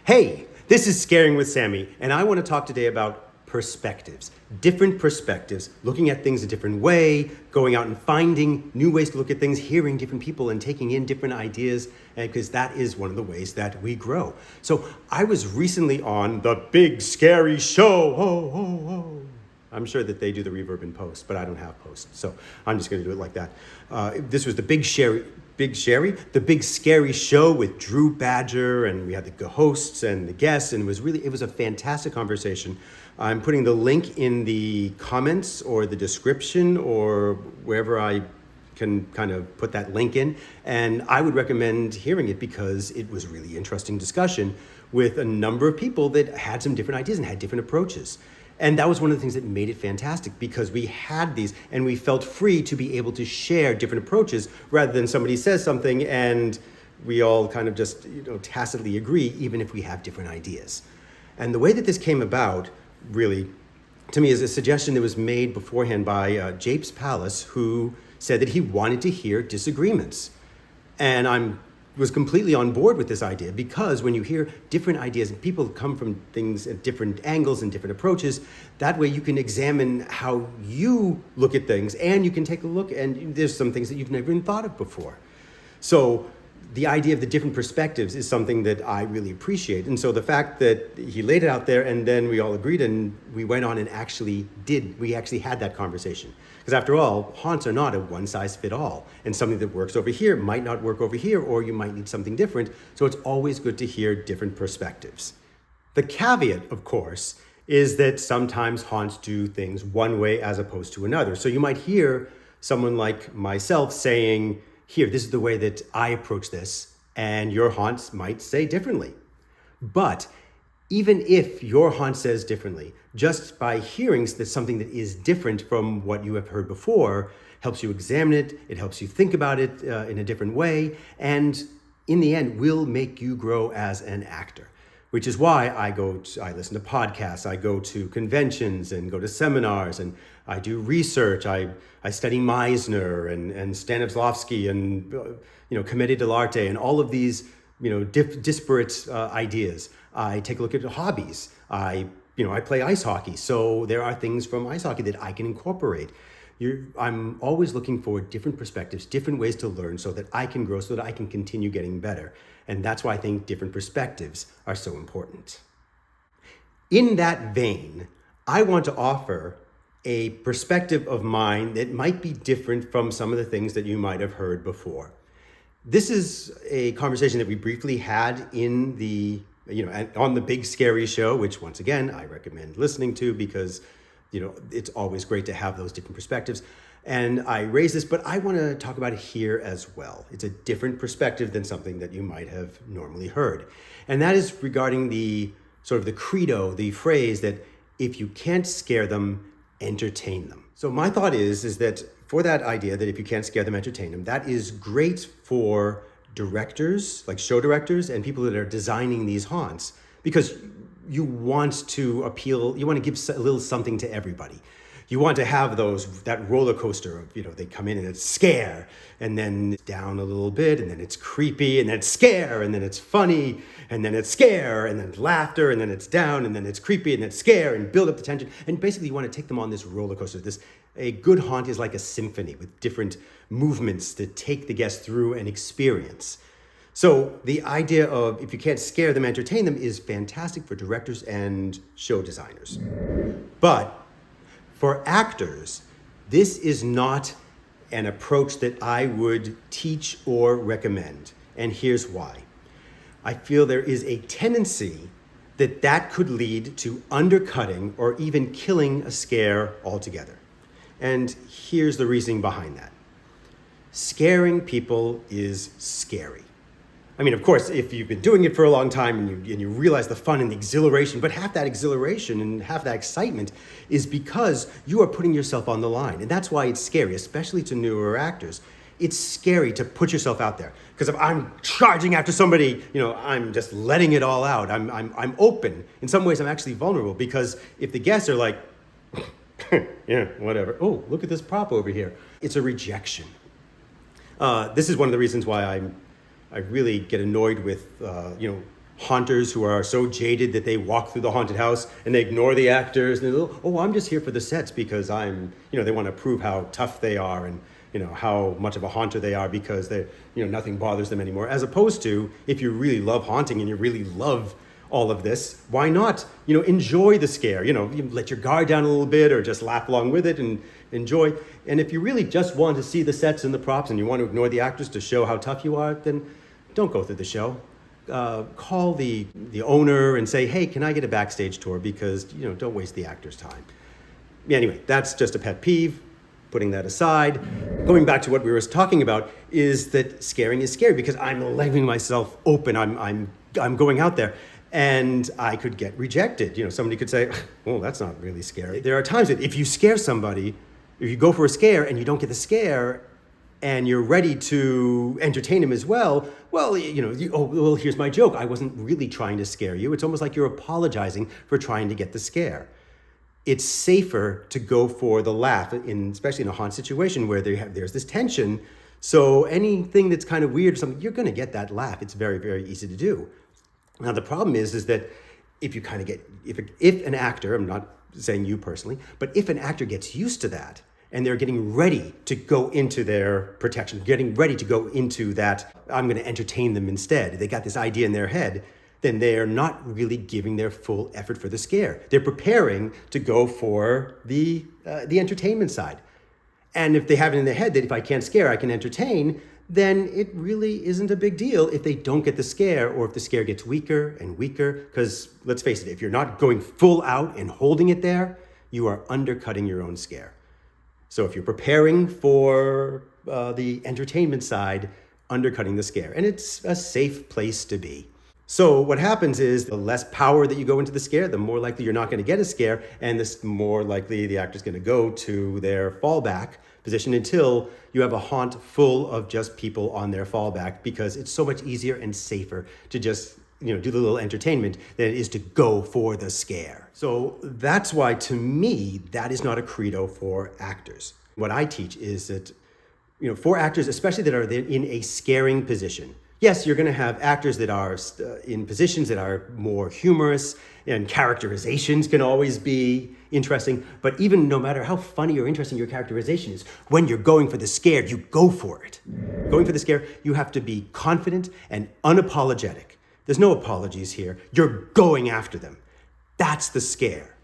Hey, this is Scaring with Sammy, and I want to talk today about perspectives. Different perspectives, looking at things a different way, going out and finding new ways to look at things, hearing different people and taking in different ideas, because that is one of the ways that we grow. So I was recently on the Big Scary Show. Ho, ho, ho. I'm sure that they do the reverb in post, but I don't have post, so I'm just going to do it like that. This was the Big Scary Show with Drew Badger, and we had the hosts and the guests, and it was a fantastic conversation. I'm putting the link in the comments or the description or wherever I can kind of put that link in, and I would recommend hearing it because it was a really interesting discussion with a number of people that had some different ideas and had different approaches. And that was one of the things that made it fantastic, because we had these and we felt free to be able to share different approaches rather than somebody says something and we all kind of just tacitly agree, even if we have different ideas. And the way that this came about, really, to me, is a suggestion that was made beforehand by Japes Palas, who said that he wanted to hear disagreements. And I was completely on board with this idea, because when you hear different ideas and people come from things at different angles and different approaches, that way you can examine how you look at things, and you can take a look, and there's some things that you've never even thought of before. So the idea of the different perspectives is something that I really appreciate. And so the fact that he laid it out there and then we all agreed and we went on and we actually had that conversation. Because after all, haunts are not a one size fit all. And something that works over here might not work over here, or you might need something different. So it's always good to hear different perspectives. The caveat, of course, is that sometimes haunts do things one way as opposed to another. So you might hear someone like myself saying, here, this is the way that I approach this, and your haunt might say differently. But even if your haunt says differently, just by hearing that something that is different from what you have heard before helps you examine it, it helps you think about it in a different way, and in the end will make you grow as an actor. Which is why I listen to podcasts, I go to conventions and go to seminars, and I do research. I study Meisner and Stanislavski and commedia dell'arte and all of these disparate ideas. I take a look at hobbies. I play ice hockey, so there are things from ice hockey that I can incorporate. I'm always looking for different perspectives, different ways to learn, so that I can grow, so that I can continue getting better. And that's why I think different perspectives are so important. In that vein, I want to offer a perspective of mine that might be different from some of the things that you might have heard before. This is a conversation that we briefly had in on the Big Scary Show, which once again, I recommend listening to because it's always great to have those different perspectives. And I raised this, but I want to talk about it here as well. It's a different perspective than something that you might have normally heard. And that is regarding the sort of the credo, the phrase that if you can't scare them, entertain them. So my thought is that for that idea that if you can't scare them, entertain them, that is great for directors, like show directors and people that are designing these haunts, because you want to appeal, you want to give a little something to everybody. You want to have that roller coaster of, they come in and it's scare, and then it's down a little bit, and then it's creepy, and then it's scare, and then it's funny, and then it's scare, and then it's laughter, and then it's down, and then it's creepy, and then it's scare, and build up the tension. And basically you want to take them on this roller coaster. A good haunt is like a symphony with different movements to take the guest through an experience. So the idea of if you can't scare them, entertain them is fantastic for directors and show designers. But for actors, this is not an approach that I would teach or recommend. And here's why. I feel there is a tendency that could lead to undercutting or even killing a scare altogether. And here's the reasoning behind that. Scaring people is scary. I mean, of course, if you've been doing it for a long time and you realize the fun and the exhilaration, but half that exhilaration and half that excitement is because you are putting yourself on the line. And that's why it's scary, especially to newer actors. It's scary to put yourself out there. Because if I'm charging after somebody, I'm just letting it all out. I'm open. In some ways, I'm actually vulnerable, because if the guests are like, yeah, whatever. Oh, look at this prop over here. It's a rejection. This is one of the reasons why I really get annoyed with, haunters who are so jaded that they walk through the haunted house and they ignore the actors and they're, oh, I'm just here for the sets because they want to prove how tough they are and how much of a haunter they are because they nothing bothers them anymore. As opposed to, if you really love haunting and you really love all of this, why not enjoy the scare? You let your guard down a little bit or just laugh along with it and enjoy. And if you really just want to see the sets and the props and you want to ignore the actors to show how tough you are, then don't go through the show. Call the owner and say, hey, can I get a backstage tour? Because don't waste the actor's time. Anyway, that's just a pet peeve. Putting that aside, going back to what we were talking about, is that scaring is scary because I'm leaving myself open. I'm going out there, and I could get rejected. Somebody could say, "Well, that's not really scary." There are times that if you scare somebody, if you go for a scare and you don't get the scare, and you're ready to entertain him as well, here's my joke. I wasn't really trying to scare you. It's almost like you're apologizing for trying to get the scare. It's safer to go for the laugh, especially in a haunt situation where there's this tension. So anything that's kind of weird or something, you're going to get that laugh. It's very, very easy to do. Now, the problem is that if you kind of if an actor, I'm not saying you personally, but if an actor gets used to that and they're getting ready to go into their protection, getting ready to go into that, I'm going to entertain them instead. They got this idea in their head, then they're not really giving their full effort for the scare. They're preparing to go for the entertainment side. And if they have it in their head that if I can't scare, I can entertain, then it really isn't a big deal if they don't get the scare or if the scare gets weaker and weaker. Because let's face it, if you're not going full out and holding it there, you are undercutting your own scare. So if you're preparing for the entertainment side, undercutting the scare. And it's a safe place to be. So what happens is the less power that you go into the scare, the more likely you're not going to get a scare, and the more likely the actor's going to go to their fallback position until you have a haunt full of just people on their fallback, because it's so much easier and safer to just do the little entertainment than it is to go for the scare. So that's why, to me, that is not a credo for actors. What I teach is that for actors, especially that are in a scaring position, yes, you're going to have actors that are in positions that are more humorous, and characterizations can always be interesting. But even no matter how funny or interesting your characterization is, when you're going for the scare, you go for it. Going for the scare, you have to be confident and unapologetic. There's no apologies here. You're going after them. That's the scare.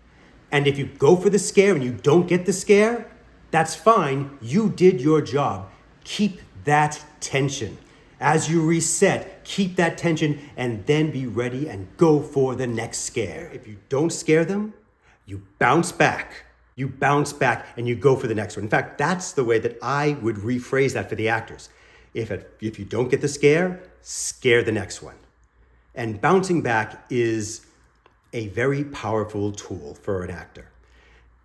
And if you go for the scare and you don't get the scare, that's fine. You did your job. Keep that tension. As you reset, keep that tension and then be ready and go for the next scare. If you don't scare them, you bounce back. You bounce back and you go for the next one. In fact, that's the way that I would rephrase that for the actors. If you don't get the scare, scare the next one. And bouncing back is a very powerful tool for an actor.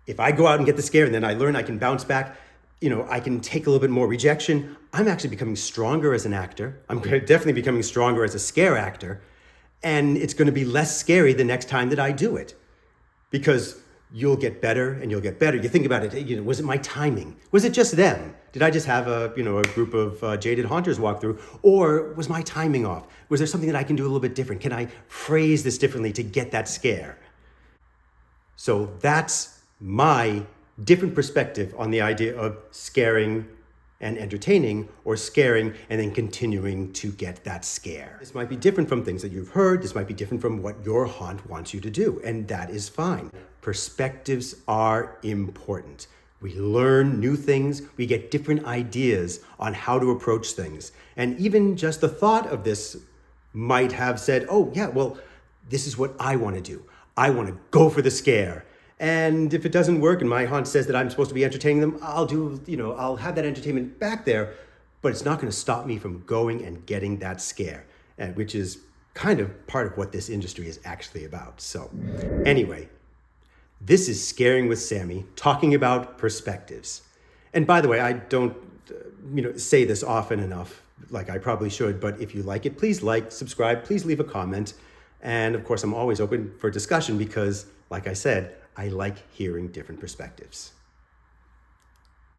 If I go out and get the scare and then I learn I can bounce back, I can take a little bit more rejection. I'm actually becoming stronger as an actor. I'm definitely becoming stronger as a scare actor. And it's going to be less scary the next time that I do it. Because you'll get better and you'll get better. You think about it, was it my timing? Was it just them? Did I just have a group of jaded haunters walk through? Or was my timing off? Was there something that I can do a little bit different? Can I phrase this differently to get that scare? So that's my different perspective on the idea of scaring and entertaining, or scaring and then continuing to get that scare. This might be different from things that you've heard. This might be different from what your haunt wants you to do, and that is fine. Perspectives are important. We learn new things. We get different ideas on how to approach things. And even just the thought of this might have said, oh yeah, well, this is what I want to do. I want to go for the scare. And if it doesn't work and my haunt says that I'm supposed to be entertaining them, I'll have that entertainment back there, but it's not going to stop me from going and getting that scare, which is kind of part of what this industry is actually about. So anyway, this is Scaring with Sammy, talking about perspectives. And by the way, I don't say this often enough, like I probably should, but if you like it, please like, subscribe, please leave a comment. And of course, I'm always open for discussion because, like I said, I like hearing different perspectives.